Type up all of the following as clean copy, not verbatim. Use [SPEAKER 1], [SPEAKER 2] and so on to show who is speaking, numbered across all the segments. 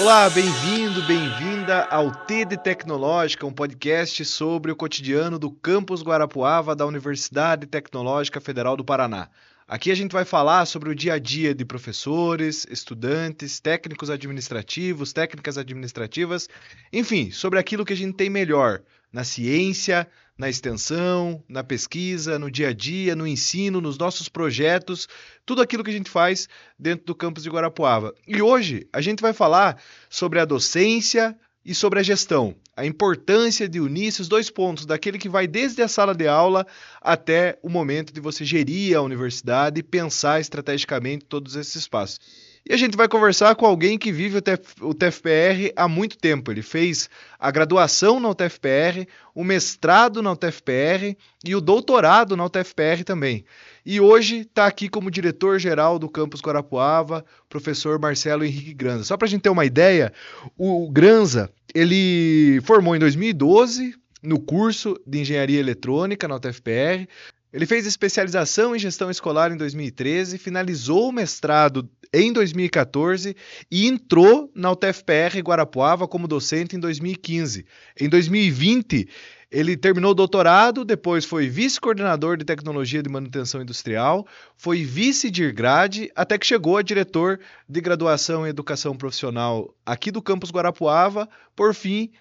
[SPEAKER 1] Olá, bem-vindo, bem-vinda ao TD Tecnológica, um podcast sobre o cotidiano do campus Guarapuava da Universidade Tecnológica Federal do Paraná. Aqui a gente vai falar sobre o dia a dia de professores, estudantes, técnicos administrativos, técnicas administrativas, enfim, sobre aquilo que a gente tem melhor na ciência, na extensão, na pesquisa, no dia a dia, no ensino, nos nossos projetos, tudo aquilo que a gente faz dentro do campus de Guarapuava. E hoje a gente vai falar sobre a docência e sobre a gestão. A importância de unir esses dois pontos, daquele que vai desde a sala de aula até o momento de você gerir a universidade e pensar estrategicamente todos esses espaços. E a gente vai conversar com alguém que vive o TFPR há muito tempo. Ele fez a graduação na UTFPR, o mestrado na UTFPR e o doutorado na UTFPR também. E hoje está aqui como diretor-geral do campus Guarapuava, professor Marcelo Henrique Granza. Só para a gente ter uma ideia, o Granza, ele formou em 2012 no curso de Engenharia Eletrônica na UTFPR. Ele fez especialização em gestão escolar em 2013, finalizou o mestrado em 2014 e entrou na UTFPR Guarapuava como docente em 2015. Em 2020, ele terminou o doutorado, depois foi vice-coordenador de tecnologia de manutenção industrial, foi vice-dirgrade, até que chegou a diretor de graduação em educação profissional aqui do campus Guarapuava, por fim,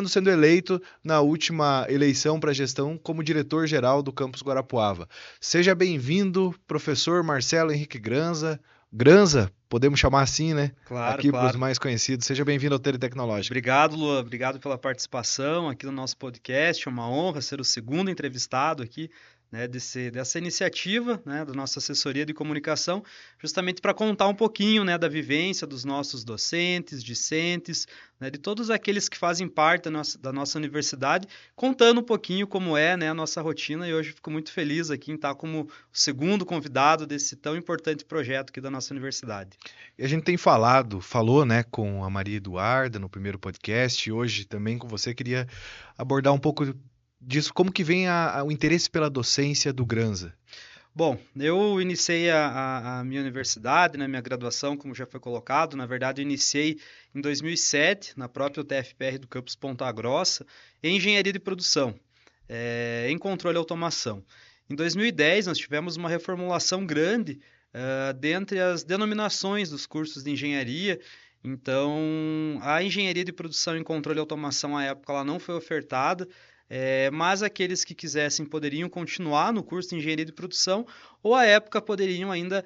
[SPEAKER 1] sendo eleito na última eleição para gestão como diretor-geral do campus Guarapuava. Seja bem-vindo, professor Marcelo Henrique Granza. Granza, podemos chamar assim, né?
[SPEAKER 2] Claro,
[SPEAKER 1] Aqui para os
[SPEAKER 2] claro.
[SPEAKER 1] mais conhecidos. Seja bem-vindo ao TD Tecnológico.
[SPEAKER 2] Obrigado, Lua. Obrigado pela participação aqui no nosso podcast. É uma honra ser o segundo entrevistado aqui, né, dessa iniciativa, né, da nossa assessoria de comunicação, justamente para contar um pouquinho, né, da vivência dos nossos docentes, discentes, né, de todos aqueles que fazem parte da nossa universidade, contando um pouquinho como é, né, a nossa rotina. E hoje fico muito feliz aqui em estar como o segundo convidado desse tão importante projeto aqui da nossa universidade.
[SPEAKER 1] E a gente tem falou, né, com a Maria Eduarda no primeiro podcast, e hoje também com você, queria abordar um pouco disso, como que vem o interesse pela docência do Granza.
[SPEAKER 2] Bom, eu iniciei a minha universidade, né, minha graduação, como já foi colocado. Na verdade, eu iniciei em 2007, na própria UTFPR do campus Ponta Grossa, em engenharia de produção, em controle e automação. Em 2010, nós tivemos uma reformulação grande dentre as denominações dos cursos de engenharia. Então, a engenharia de produção em controle e automação, à época, ela não foi ofertada, mas aqueles que quisessem poderiam continuar no curso de engenharia de produção, ou à época poderiam ainda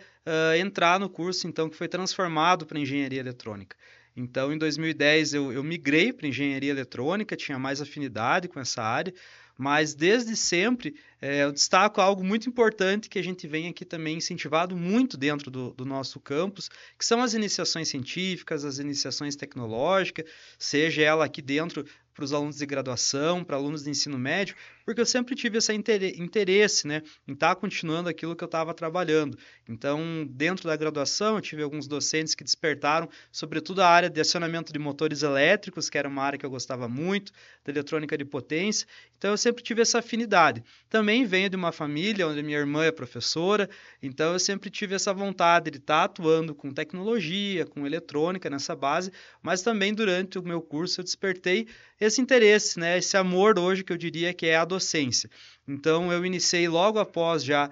[SPEAKER 2] entrar no curso, então, que foi transformado para engenharia eletrônica. Então, em 2010, eu migrei para engenharia eletrônica, tinha mais afinidade com essa área, mas desde sempre eu destaco algo muito importante que a gente vem aqui também incentivado muito dentro do nosso campus, que são as iniciações científicas, as iniciações tecnológicas, seja ela aqui dentro para os alunos de graduação, para alunos de ensino médio, porque eu sempre tive esse interesse, né, em estar continuando aquilo que eu estava trabalhando. Então, dentro da graduação, eu tive alguns docentes que despertaram, sobretudo a área de acionamento de motores elétricos, que era uma área que eu gostava muito, da eletrônica de potência. Então, eu sempre tive essa afinidade. Também venho de uma família onde minha irmã é professora, então eu sempre tive essa vontade de estar atuando com tecnologia, com eletrônica nessa base, mas também durante o meu curso eu despertei esse interesse, né, esse amor hoje que eu diria que é a docência. Então eu iniciei logo após já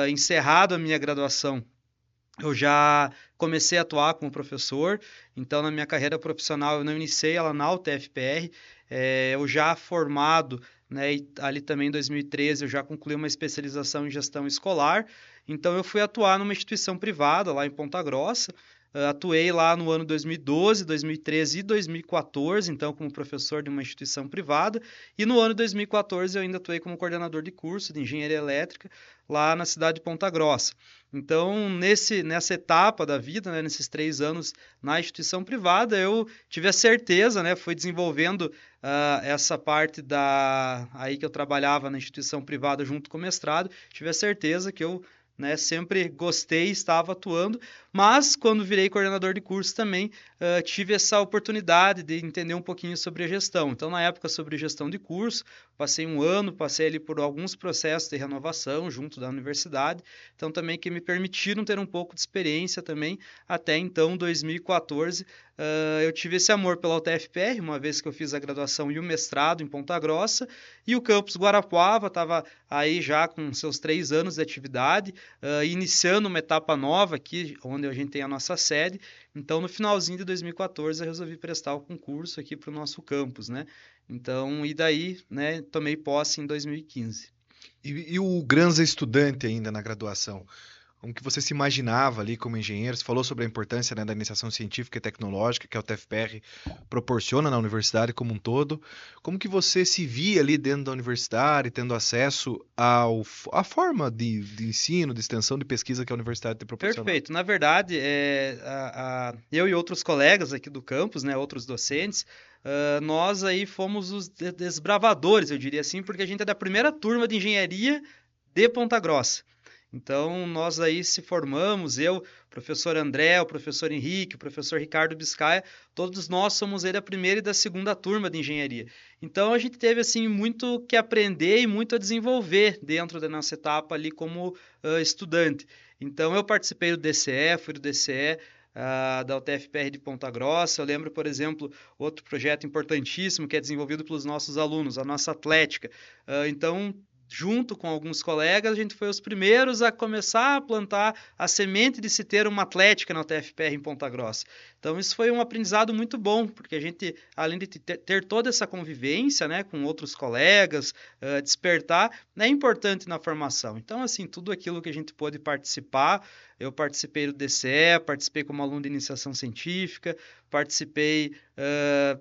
[SPEAKER 2] encerrado a minha graduação. Eu já comecei a atuar como professor, então na minha carreira profissional eu não iniciei ela na UTFPR, eu já formado, né, e ali também em 2013 eu já concluí uma especialização em gestão escolar, então eu fui atuar numa instituição privada lá em Ponta Grossa. Atuei lá no ano 2012, 2013 e 2014, então como professor de uma instituição privada, e no ano 2014 eu ainda atuei como coordenador de curso de engenharia elétrica lá na cidade de Ponta Grossa. Então, nessa etapa da vida, né, nesses 3 anos na instituição privada, eu tive a certeza, né, fui desenvolvendo essa parte aí que eu trabalhava na instituição privada junto com o mestrado, tive a certeza que eu, né, sempre gostei, estava atuando, mas quando virei coordenador de curso também tive essa oportunidade de entender um pouquinho sobre a gestão. Então, na época sobre gestão de curso, passei um ano, passei ali por alguns processos de renovação junto da universidade, então também que me permitiram ter um pouco de experiência também, até então 2014, eu tive esse amor pela UTFPR, uma vez que eu fiz a graduação e o mestrado em Ponta Grossa, e o campus Guarapuava estava aí já com seus 3 anos de atividade, iniciando uma etapa nova aqui, onde a gente tem a nossa sede. Então, no finalzinho de 2014, eu resolvi prestar o concurso aqui para o nosso campus, né? Então, e daí, né, tomei posse em 2015.
[SPEAKER 1] E o Granza estudante ainda na graduação? Como que você se imaginava ali como engenheiro? Você falou sobre a importância, né, da iniciação científica e tecnológica que a UTFPR proporciona na universidade como um todo. Como que você se via ali dentro da universidade, tendo acesso à forma de ensino, de extensão, de pesquisa que a universidade te proporciona?
[SPEAKER 2] Perfeito. Na verdade, eu e outros colegas aqui do campus, né, outros docentes, nós aí fomos os desbravadores, eu diria assim, porque a gente é da primeira turma de engenharia de Ponta Grossa. Então, nós aí se formamos, eu, o professor André, o professor Henrique, o professor Ricardo Biscaia, todos nós somos aí da primeira e da segunda turma de engenharia. Então, a gente teve, assim, muito que aprender e muito a desenvolver dentro da nossa etapa ali como estudante. Então, eu participei do DCE, fui do DCE, da UTFPR de Ponta Grossa. Eu lembro, por exemplo, outro projeto importantíssimo que é desenvolvido pelos nossos alunos, a nossa atlética. Então, junto com alguns colegas, a gente foi os primeiros a começar a plantar a semente de se ter uma atlética na UTFPR em Ponta Grossa. Então, isso foi um aprendizado muito bom, porque a gente, além de ter toda essa convivência, né, com outros colegas, despertar, é importante na formação. Então, assim, tudo aquilo que a gente pôde participar, eu participei do DCE, participei como aluno de iniciação científica, participei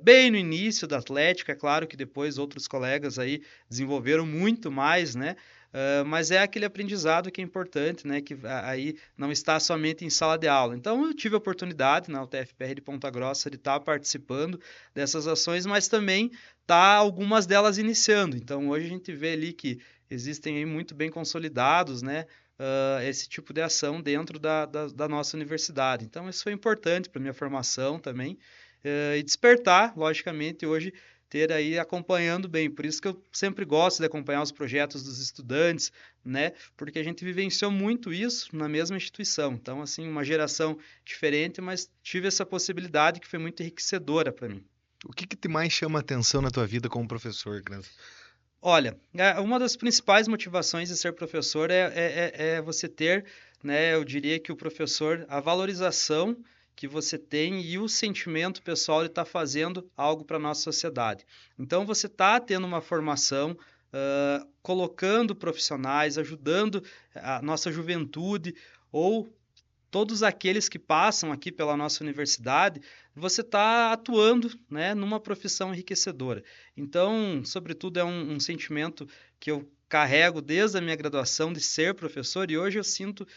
[SPEAKER 2] bem no início da Atlética, é claro que depois outros colegas aí desenvolveram muito mais, né? Mas é aquele aprendizado que é importante, né? Que aí não está somente em sala de aula. Então, eu tive a oportunidade na UTFPR de Ponta Grossa de estar participando dessas ações, mas também tá algumas delas iniciando. Então, hoje a gente vê ali que existem aí muito bem consolidados, né? Esse tipo de ação dentro da nossa universidade. Então, isso foi importante para a minha formação também. E despertar, logicamente, hoje ter aí acompanhando bem. Por isso que eu sempre gosto de acompanhar os projetos dos estudantes, né? Porque a gente vivenciou muito isso na mesma instituição. Então, assim, uma geração diferente, mas tive essa possibilidade que foi muito enriquecedora para mim.
[SPEAKER 1] O que te mais chama a atenção na tua vida como professor, Granza?
[SPEAKER 2] Olha, uma das principais motivações de ser professor é você ter, né, eu diria que o professor, a valorização que você tem e o sentimento pessoal de estar fazendo algo para a nossa sociedade. Então, você está tendo uma formação, colocando profissionais, ajudando a nossa juventude ou todos aqueles que passam aqui pela nossa universidade, você está atuando, né, numa profissão enriquecedora. Então, sobretudo, é um sentimento que eu carrego desde a minha graduação de ser professor e hoje eu sinto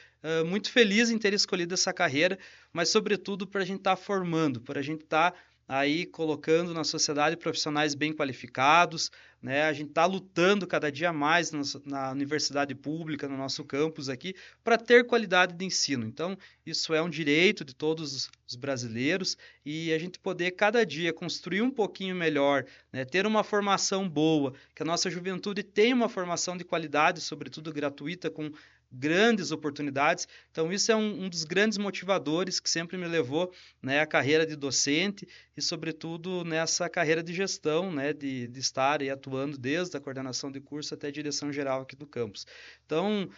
[SPEAKER 2] muito feliz em ter escolhido essa carreira, mas sobretudo para a gente estar formando, para a gente estar aí colocando na sociedade profissionais bem qualificados, né? A gente está lutando cada dia mais na universidade pública, no nosso campus aqui, para ter qualidade de ensino. Então, isso é um direito de todos os brasileiros e a gente poder cada dia construir um pouquinho melhor, né? Ter uma formação boa, que a nossa juventude tenha uma formação de qualidade, sobretudo gratuita, com grandes oportunidades. Então, isso é um dos grandes motivadores que sempre me levou, né, à carreira de docente e, sobretudo, nessa carreira de gestão, né, de estar aí atuando desde a coordenação de curso até a direção geral aqui do campus. Então,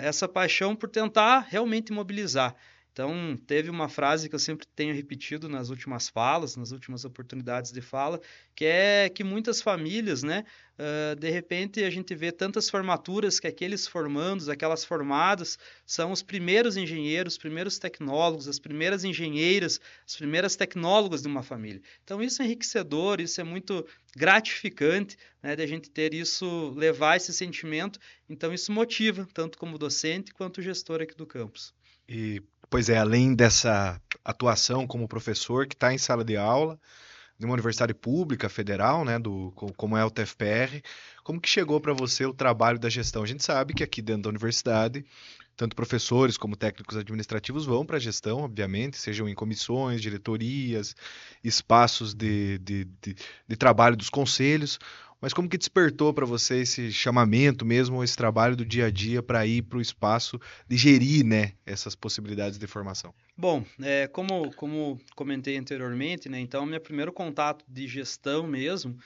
[SPEAKER 2] essa paixão por tentar realmente mobilizar. Então, teve uma frase que eu sempre tenho repetido nas últimas falas, nas últimas oportunidades de fala, que é que muitas famílias, né, de repente a gente vê tantas formaturas que aqueles formandos, aquelas formadas, são os primeiros engenheiros, os primeiros tecnólogos, as primeiras engenheiras, as primeiras tecnólogas de uma família. Então, isso é enriquecedor, isso é muito gratificante, né, de a gente ter isso, levar esse sentimento. Então, isso motiva, tanto como docente quanto gestor aqui do campus.
[SPEAKER 1] E, pois é, além dessa atuação como professor que está em sala de aula de uma universidade pública, federal, né, como é o TFPR, como que chegou para você o trabalho da gestão? A gente sabe que aqui dentro da universidade, tanto professores como técnicos administrativos vão para a gestão, obviamente, sejam em comissões, diretorias, espaços de trabalho dos conselhos, mas como que despertou para você esse chamamento mesmo, esse trabalho do dia a dia para ir para o espaço, de gerir, né, essas possibilidades de formação?
[SPEAKER 2] Bom, como comentei anteriormente, né, então meu primeiro contato de gestão mesmo,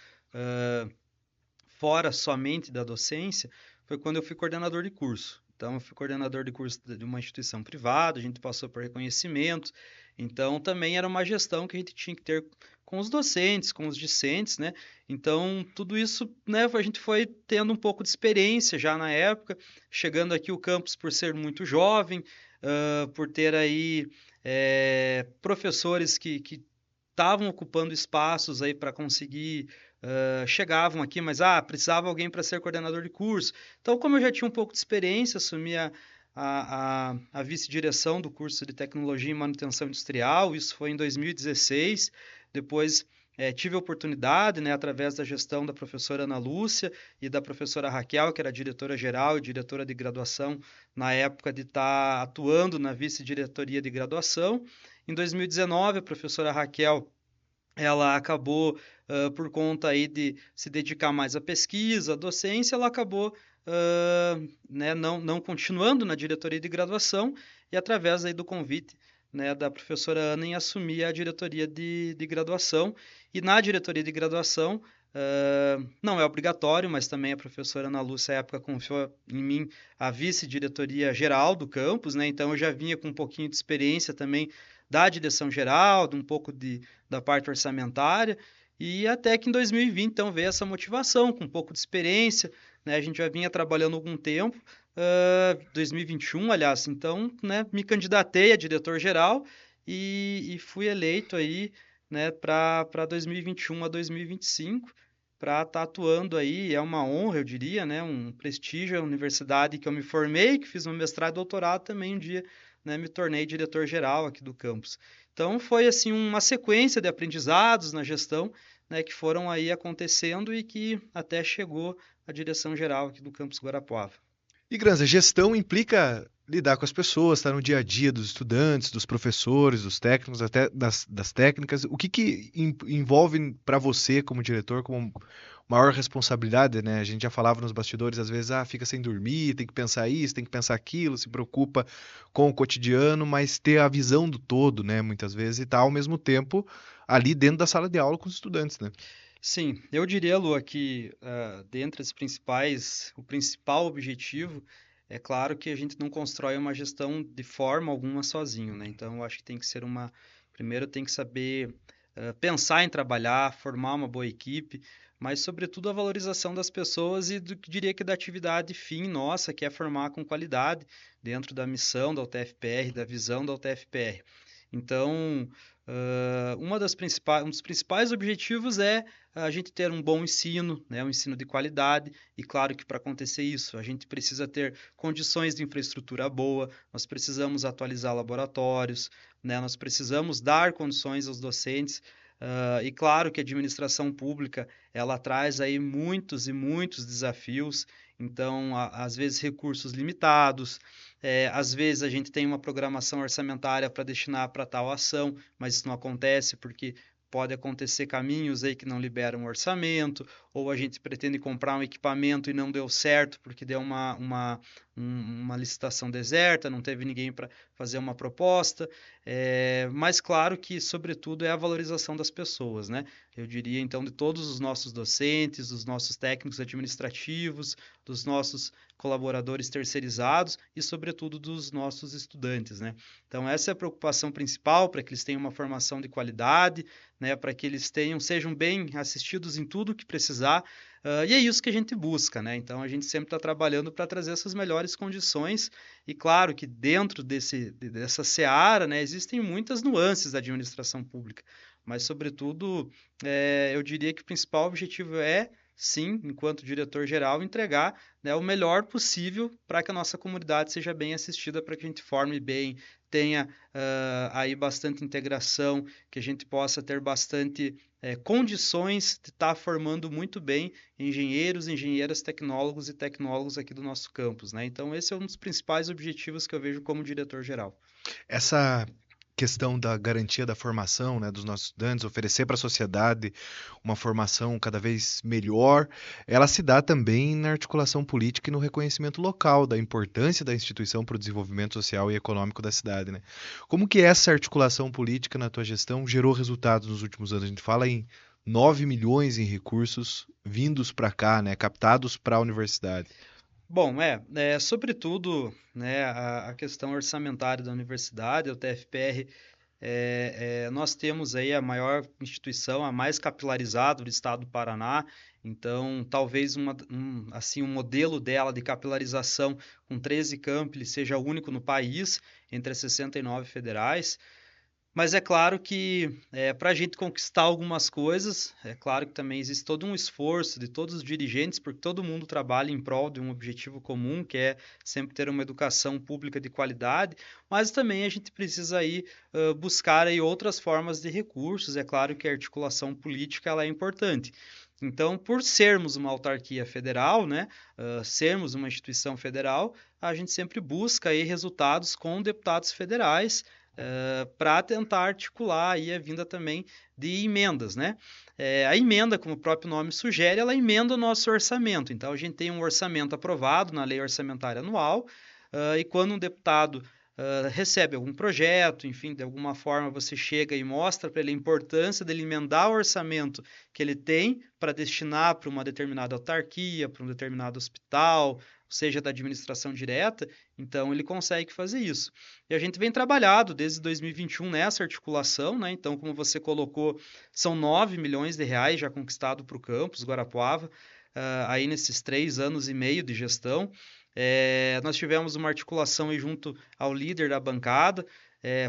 [SPEAKER 2] fora somente da docência, foi quando eu fui coordenador de curso. Então, eu fui coordenador de curso de uma instituição privada, a gente passou por reconhecimento, então também era uma gestão que a gente tinha que ter com os docentes, com os discentes, né? Então, tudo isso, né, a gente foi tendo um pouco de experiência já na época, chegando aqui o campus por ser muito jovem, por ter aí professores que estavam ocupando espaços aí para conseguir chegavam aqui, mas precisava alguém para ser coordenador de curso. Então, como eu já tinha um pouco de experiência, assumi a vice-direção do curso de Tecnologia e Manutenção Industrial, isso foi em 2016. Depois tive a oportunidade, né, através da gestão da professora Ana Lúcia e da professora Raquel, que era diretora-geral e diretora de graduação na época, de estar atuando na vice-diretoria de graduação. Em 2019, a professora Raquel ela acabou, por conta aí de se dedicar mais à pesquisa, à docência, ela acabou, né, não continuando na diretoria de graduação e através aí do convite, né, da professora Ana em assumir a diretoria de graduação. E na diretoria de graduação, não é obrigatório, mas também a professora Ana Lúcia, à época, confiou em mim a vice-diretoria geral do campus, né? Então eu já vinha com um pouquinho de experiência também da direção geral, de um pouco da parte orçamentária, e até que em 2020, então, veio essa motivação, com um pouco de experiência, né? A gente já vinha trabalhando há algum tempo, 2021, aliás, então, né, me candidatei a diretor-geral e fui eleito aí, né, para 2021 a 2025, para estar atuando aí, é uma honra, eu diria, né, um prestígio, a universidade que eu me formei, que fiz meu mestrado e doutorado, também um dia, né, me tornei diretor-geral aqui do campus. Então foi assim uma sequência de aprendizados na gestão, né, que foram aí acontecendo e que até chegou à direção geral aqui do campus Guarapuava.
[SPEAKER 1] E, Granza, gestão implica lidar com as pessoas, estar no dia a dia dos estudantes, dos professores, dos técnicos, até das técnicas. O que envolve para você, como diretor, como maior responsabilidade, né? A gente já falava nos bastidores, às vezes, fica sem dormir, tem que pensar isso, tem que pensar aquilo, se preocupa com o cotidiano, mas ter a visão do todo, né? Muitas vezes, e estar ao mesmo tempo ali dentro da sala de aula com os estudantes, né?
[SPEAKER 2] Sim, eu diria, Lua, que dentre as principais, o principal objetivo é claro que a gente não constrói uma gestão de forma alguma sozinho, né? Então, eu acho que tem que ser primeiro tem que saber pensar em trabalhar, formar uma boa equipe, mas sobretudo a valorização das pessoas e diria que da atividade fim nossa, que é formar com qualidade dentro da missão da UTFPR, da visão da UTFPR. Então, um dos principais objetivos é a gente ter um bom ensino, né, um ensino de qualidade, e claro que para acontecer isso, a gente precisa ter condições de infraestrutura boa, nós precisamos atualizar laboratórios, né, nós precisamos dar condições aos docentes, e claro que a administração pública, ela traz aí muitos e muitos desafios, então, às vezes, recursos limitados, às vezes a gente tem uma programação orçamentária para destinar para tal ação, mas isso não acontece porque pode acontecer caminhos aí que não liberam o orçamento, ou a gente pretende comprar um equipamento e não deu certo porque deu uma licitação deserta, não teve ninguém para fazer uma proposta. Mas claro que, sobretudo, é a valorização das pessoas, né? Eu diria, então, de todos os nossos docentes, dos nossos técnicos administrativos, dos nossos colaboradores terceirizados e, sobretudo, dos nossos estudantes, né? Então, essa é a preocupação principal, para que eles tenham uma formação de qualidade, né? Para que eles sejam bem assistidos em tudo que precisar, e é isso que a gente busca, né? Então, a gente sempre está trabalhando para trazer essas melhores condições e, claro, que dentro dessa seara, né, existem muitas nuances da administração pública, mas, sobretudo, eu diria que o principal objetivo é, sim, enquanto diretor-geral, entregar, né, o melhor possível para que a nossa comunidade seja bem assistida, para que a gente forme bem, tenha aí bastante integração, que a gente possa ter bastante condições de estar formando muito bem engenheiros, engenheiras, tecnólogos e tecnólogos aqui do nosso campus, né? Então, esse é um dos principais objetivos que eu vejo como diretor-geral.
[SPEAKER 1] Essa questão da garantia da formação, né, dos nossos estudantes, oferecer para a sociedade uma formação cada vez melhor, ela se dá também na articulação política e no reconhecimento local da importância da instituição para o desenvolvimento social e econômico da cidade, né? Como que essa articulação política na tua gestão gerou resultados nos últimos anos? A gente fala em 9 milhões em recursos vindos para cá, né, captados para a universidade.
[SPEAKER 2] Bom, sobretudo, né, a questão orçamentária da universidade, o TFPR, nós temos aí a maior instituição, a mais capilarizada do estado do Paraná, então talvez um modelo dela de capilarização com 13 campi seja o único no país, entre as 69 federais. Mas é claro que para a gente conquistar algumas coisas, é claro que também existe todo um esforço de todos os dirigentes, porque todo mundo trabalha em prol de um objetivo comum, que é sempre ter uma educação pública de qualidade, mas também a gente precisa aí, buscar aí outras formas de recursos. É claro que a articulação política ela é importante. Então, por sermos uma autarquia federal, né, sermos uma instituição federal, a gente sempre busca aí resultados com deputados federais, para tentar articular aí a vinda também de emendas, né? A emenda, como o próprio nome sugere, ela emenda o nosso orçamento. Então, a gente tem um orçamento aprovado na Lei Orçamentária Anual, e quando um deputado recebe algum projeto, enfim, de alguma forma você chega e mostra para ele a importância dele emendar o orçamento que ele tem para destinar para uma determinada autarquia, para um determinado hospital, seja da administração direta, então ele consegue fazer isso. E a gente vem trabalhado desde 2021 nessa articulação, né? Então, como você colocou, são 9 milhões de reais já conquistado para o campus Guarapuava, aí nesses 3 anos e meio de gestão. Nós tivemos uma articulação aí junto ao líder da bancada,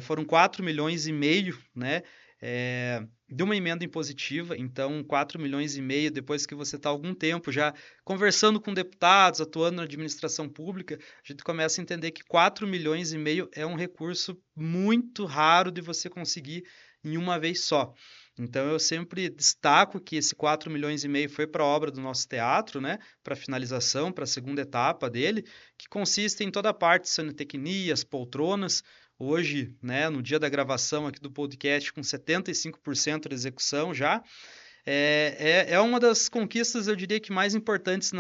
[SPEAKER 2] foram 4 milhões e meio, né? De uma emenda impositiva, então 4 milhões e meio, depois que você está algum tempo já conversando com deputados, atuando na administração pública, a gente começa a entender que 4 milhões e meio é um recurso muito raro de você conseguir em uma vez só. Então eu sempre destaco que esse 4 milhões e meio foi para a obra do nosso teatro, né? Para a finalização, para a segunda etapa dele, que consiste em toda a parte de sanitecnia, as poltronas. Hoje, né, no dia da gravação aqui do podcast, com 75% de execução já, é uma das conquistas, eu diria que mais importantes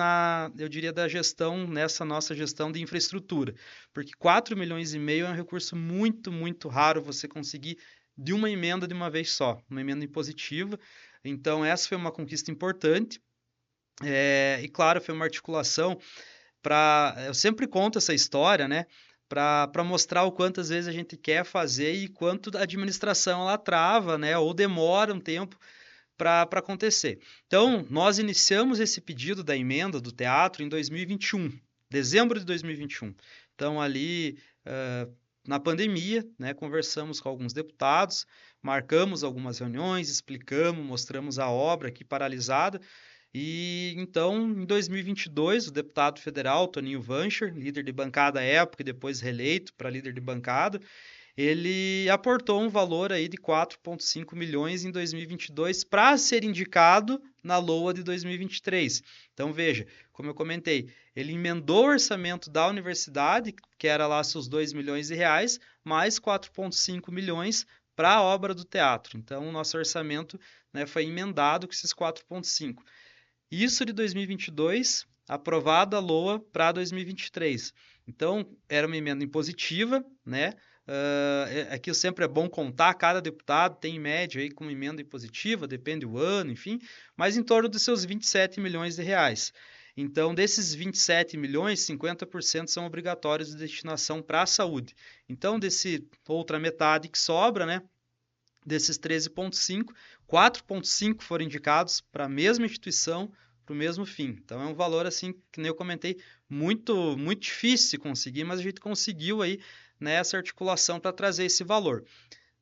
[SPEAKER 2] eu diria, da gestão, nessa nossa gestão de infraestrutura, porque 4 milhões e meio é um recurso muito, muito raro você conseguir de uma emenda de uma vez só, uma emenda impositiva. Então, essa foi uma conquista importante, e claro, foi uma articulação eu sempre conto essa história, né? Para mostrar o quantas vezes a gente quer fazer e quanto a administração ela trava, né? Ou demora um tempo para acontecer. Então, nós iniciamos esse pedido da emenda do teatro em 2021, dezembro de 2021. Então, ali na pandemia, né, conversamos com alguns deputados, marcamos algumas reuniões, explicamos, mostramos a obra aqui paralisada. E então, em 2022, o deputado federal Toninho Vancher, líder de bancada à época e depois reeleito para líder de bancada, ele aportou um valor aí de 4,5 milhões em 2022 para ser indicado na LOA de 2023. Então, veja, como eu comentei, ele emendou o orçamento da universidade, que era lá seus 2 milhões de reais, mais 4,5 milhões para a obra do teatro. Então, o nosso orçamento, né, foi emendado com esses 4,5. Isso de 2022, aprovada a LOA para 2023. Então, era uma emenda impositiva, né? Aqui sempre é bom contar, cada deputado tem em média aí com emenda impositiva, depende do ano, enfim, mas em torno dos seus 27 milhões de reais. Então, desses 27 milhões, 50% são obrigatórios de destinação para a saúde. Então, desse outra metade que sobra, né? Desses 13,5, 4,5 foram indicados para a mesma instituição, para o mesmo fim. Então é um valor, assim, que nem eu comentei, muito, muito difícil de conseguir, mas a gente conseguiu aí nessa articulação para trazer esse valor.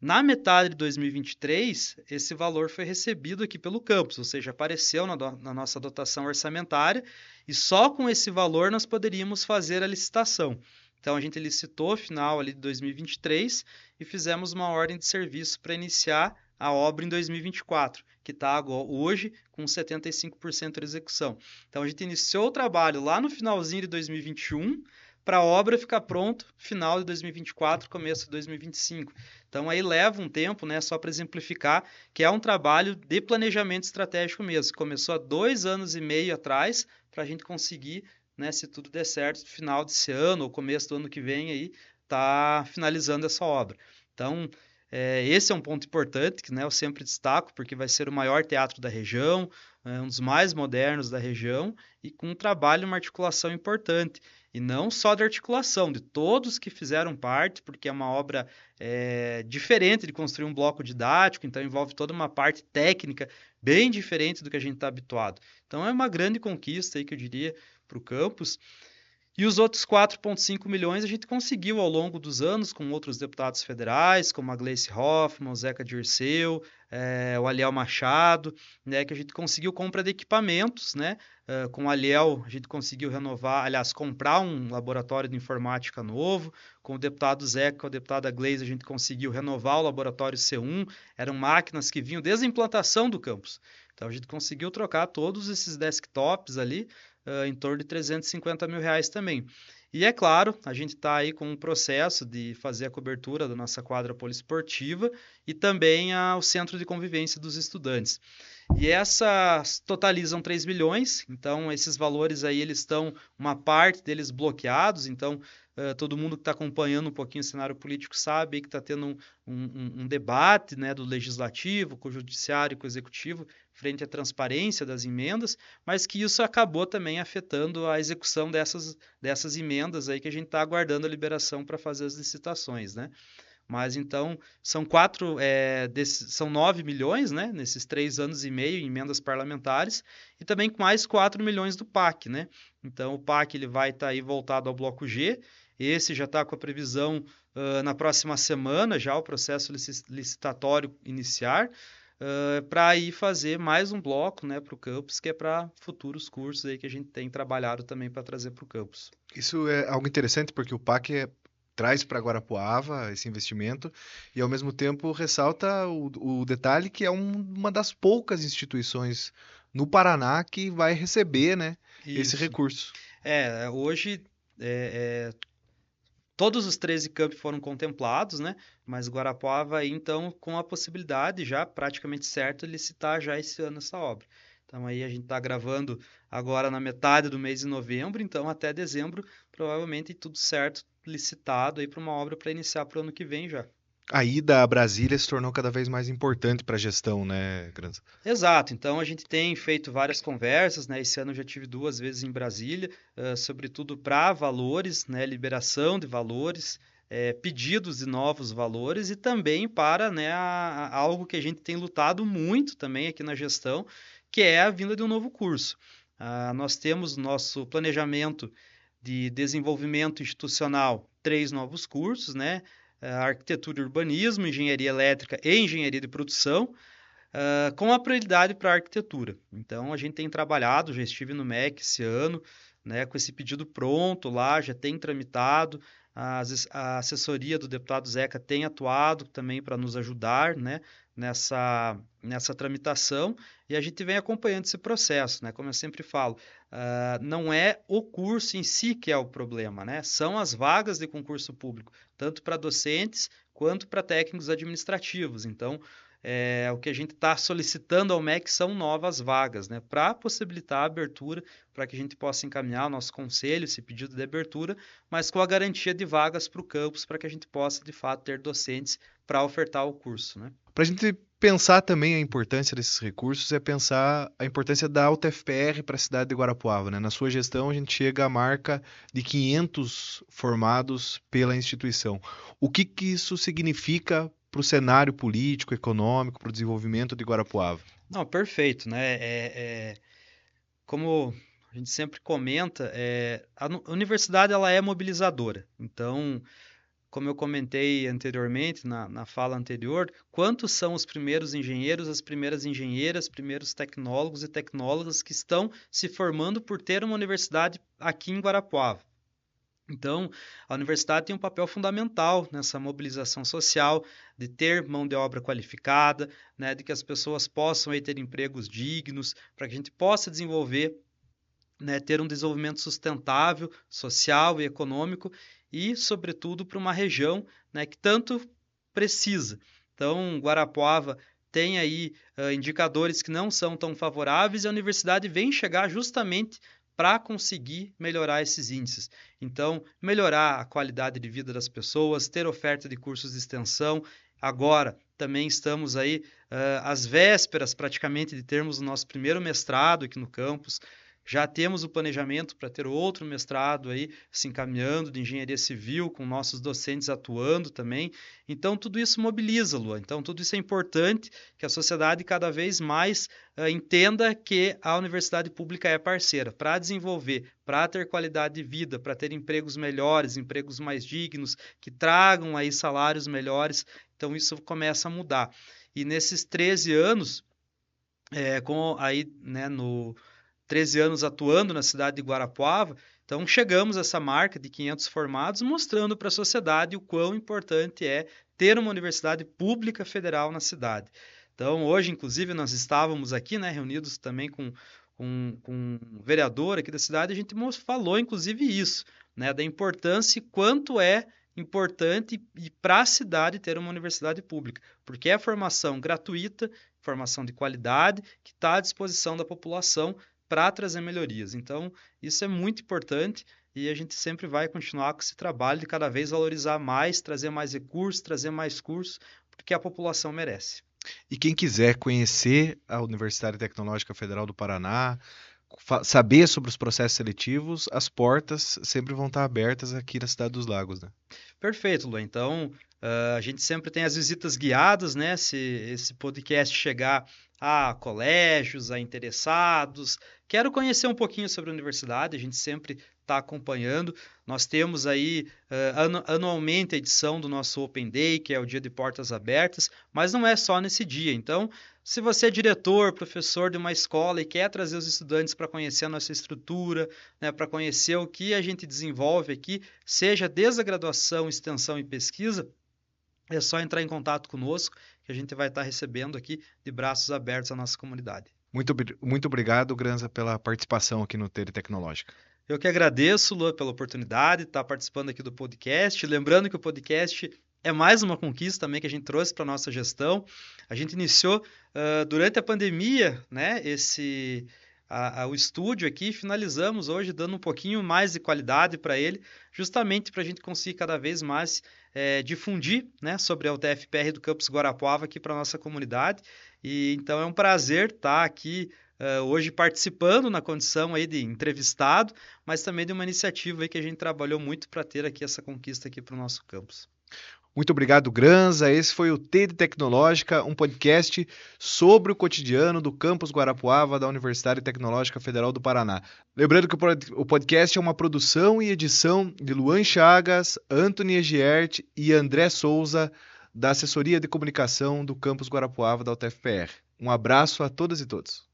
[SPEAKER 2] Na metade de 2023, esse valor foi recebido aqui pelo campus, ou seja, apareceu na nossa dotação orçamentária, e só com esse valor nós poderíamos fazer a licitação. Então, a gente licitou no final ali de 2023 e fizemos uma ordem de serviço para iniciar a obra em 2024, que está hoje com 75% de execução. Então, a gente iniciou o trabalho lá no finalzinho de 2021 para a obra ficar pronto final de 2024, começo de 2025. Então aí leva um tempo, né, só para exemplificar, que é um trabalho de planejamento estratégico mesmo. Começou há 2 anos e meio atrás para a gente conseguir, né, se tudo der certo, final desse ano ou começo do ano que vem aí, tá finalizando essa obra. Então, esse é um ponto importante que, né, eu sempre destaco, porque vai ser o maior teatro da região, um dos mais modernos da região e com um trabalho, uma articulação importante. E não só de articulação, de todos que fizeram parte, porque é uma obra diferente de construir um bloco didático, então envolve toda uma parte técnica bem diferente do que a gente está habituado. Então é uma grande conquista aí que eu diria para o campus. E os outros 4,5 milhões a gente conseguiu ao longo dos anos com outros deputados federais, como a Gleice Hoffmann, o Zeca Dirceu, o Aliel Machado, né, que a gente conseguiu compra de equipamentos, né? Com o Aliel a gente conseguiu renovar, aliás, comprar um laboratório de informática novo. Com o deputado Zeca, com a deputada Gleice, a gente conseguiu renovar o laboratório C1. Eram máquinas que vinham desde a implantação do campus. Então a gente conseguiu trocar todos esses desktops ali, em torno de 350 mil reais também. E é claro, a gente está aí com um processo de fazer a cobertura da nossa quadra poliesportiva e também o centro de convivência dos estudantes. E essas totalizam 3 milhões, então esses valores aí eles estão, uma parte deles bloqueados, então todo mundo que está acompanhando um pouquinho o cenário político sabe que está tendo um debate, né, do legislativo, com o judiciário e com o executivo, frente à transparência das emendas, mas que isso acabou também afetando a execução dessas emendas aí que a gente está aguardando a liberação para fazer as licitações, né? Mas então são 9 milhões, né, nesses 3 anos e meio em emendas parlamentares e também com mais 4 milhões do PAC, né? Então o PAC ele vai estar aí voltado ao bloco G. Esse já está com a previsão na próxima semana, já o processo licitatório iniciar, para ir fazer mais um bloco, né, para o campus, que é para futuros cursos aí que a gente tem trabalhado também para trazer para o campus.
[SPEAKER 1] Isso é algo interessante porque o PAC traz para Guarapuava esse investimento e, ao mesmo tempo, ressalta o detalhe que é uma das poucas instituições no Paraná que vai receber, né, esse
[SPEAKER 2] Isso.
[SPEAKER 1] recurso.
[SPEAKER 2] Hoje todos os 13 campi foram contemplados, né? Mas Guarapuava aí, então, com a possibilidade já praticamente certa de licitar já esse ano essa obra. Então aí a gente está gravando agora na metade do mês de novembro, então até dezembro, provavelmente tudo certo, licitado aí para uma obra para iniciar para o ano que vem já.
[SPEAKER 1] A ida a Brasília se tornou cada vez mais importante para a gestão, né, Granza?
[SPEAKER 2] Exato, então a gente tem feito várias conversas, né? Esse ano eu já tive 2 vezes em Brasília, sobretudo para valores, né? Liberação de valores, pedidos de novos valores e também para, né, algo que a gente tem lutado muito também aqui na gestão, que é a vinda de um novo curso. Nós temos nosso planejamento de desenvolvimento institucional 3 novos cursos, né? Arquitetura e urbanismo, engenharia elétrica e engenharia de produção, com a prioridade para a arquitetura. Então, a gente tem trabalhado, já estive no MEC esse ano, né, com esse pedido pronto lá, já tem tramitado, a assessoria do deputado Zeca tem atuado também para nos ajudar, né, nessa tramitação, e a gente vem acompanhando esse processo, né, como eu sempre falo, não é o curso em si que é o problema, né, são as vagas de concurso público, tanto para docentes quanto para técnicos administrativos. Então, o que a gente está solicitando ao MEC são novas vagas, né, para possibilitar a abertura, para que a gente possa encaminhar o nosso conselho, esse pedido de abertura, mas com a garantia de vagas para o campus, para que a gente possa, de fato, ter docentes para ofertar o curso, né?
[SPEAKER 1] Para a gente pensar também a importância desses recursos, é pensar a importância da UTFPR para a cidade de Guarapuava, né? Na sua gestão, a gente chega à marca de 500 formados pela instituição. O que isso significa para o cenário político, econômico, para o desenvolvimento de Guarapuava?
[SPEAKER 2] Não, perfeito, né? Como a gente sempre comenta, a universidade ela é mobilizadora. Então, como eu comentei anteriormente, na fala anterior, quantos são os primeiros engenheiros, as primeiras engenheiras, primeiros tecnólogos e tecnólogas que estão se formando por ter uma universidade aqui em Guarapuava? Então, a universidade tem um papel fundamental nessa mobilização social, de ter mão de obra qualificada, né, de que as pessoas possam aí ter empregos dignos, para que a gente possa desenvolver né, ter um desenvolvimento sustentável, social e econômico e, sobretudo, para uma região, né, que tanto precisa. Então, Guarapuava tem aí indicadores que não são tão favoráveis e a universidade vem chegar justamente para conseguir melhorar esses índices. Então, melhorar a qualidade de vida das pessoas, ter oferta de cursos de extensão. Agora, também estamos aí às vésperas praticamente de termos o nosso primeiro mestrado aqui no campus. Já temos o planejamento para ter outro mestrado aí se encaminhando de engenharia civil, com nossos docentes atuando também. Então, tudo isso mobiliza, Lua. Então, tudo isso é importante que a sociedade cada vez mais entenda que a universidade pública é parceira para desenvolver, para ter qualidade de vida, para ter empregos melhores, empregos mais dignos, que tragam aí salários melhores. Então, isso começa a mudar. E nesses 13 anos, com aí, né, 13 anos atuando na cidade de Guarapuava, então chegamos a essa marca de 500 formados, mostrando para a sociedade o quão importante é ter uma universidade pública federal na cidade. Então, hoje, inclusive, nós estávamos aqui, né, reunidos também com um vereador aqui da cidade, a gente falou, inclusive, isso, né, da importância e quanto é importante e para a cidade ter uma universidade pública, porque é formação gratuita, formação de qualidade, que está à disposição da população para trazer melhorias. Então, isso é muito importante e a gente sempre vai continuar com esse trabalho de cada vez valorizar mais, trazer mais recursos, trazer mais cursos, porque a população merece.
[SPEAKER 1] E quem quiser conhecer a Universidade Tecnológica Federal do Paraná, saber sobre os processos seletivos, as portas sempre vão estar abertas aqui na Cidade dos Lagos, né?
[SPEAKER 2] Perfeito, Lu. Então, a gente sempre tem as visitas guiadas, né? Se esse podcast chegar a colégios, a interessados, quero conhecer um pouquinho sobre a universidade, a gente sempre está acompanhando. Nós temos aí anualmente a edição do nosso Open Day, que é o dia de portas abertas, mas não é só nesse dia. Então, se você é diretor, professor de uma escola e quer trazer os estudantes para conhecer a nossa estrutura, né, para conhecer o que a gente desenvolve aqui, seja desde a graduação, extensão e pesquisa, é só entrar em contato conosco que a gente vai estar recebendo aqui de braços abertos a nossa comunidade.
[SPEAKER 1] Muito obrigado, Granza, pela participação aqui no TD Tecnológica.
[SPEAKER 2] Eu que agradeço, Lua, pela oportunidade de estar participando aqui do podcast. Lembrando que o podcast é mais uma conquista também que a gente trouxe para a nossa gestão. A gente iniciou durante a pandemia, né, o estúdio aqui, finalizamos hoje dando um pouquinho mais de qualidade para ele, justamente para a gente conseguir cada vez mais difundir, né, sobre a UTFPR do Campus Guarapuava aqui para a nossa comunidade. E então é um prazer estar aqui hoje participando na condição aí de entrevistado, mas também de uma iniciativa aí que a gente trabalhou muito para ter aqui essa conquista aqui para o nosso campus.
[SPEAKER 1] Muito obrigado, Granza. Esse foi o TD Tecnológica, um podcast sobre o cotidiano do Campus Guarapuava da Universidade Tecnológica Federal do Paraná. Lembrando que o podcast é uma produção e edição de Luan Chagas, Antony Egiert e André Souza, da Assessoria de Comunicação do Campus Guarapuava da UTFPR. Um abraço a todas e todos.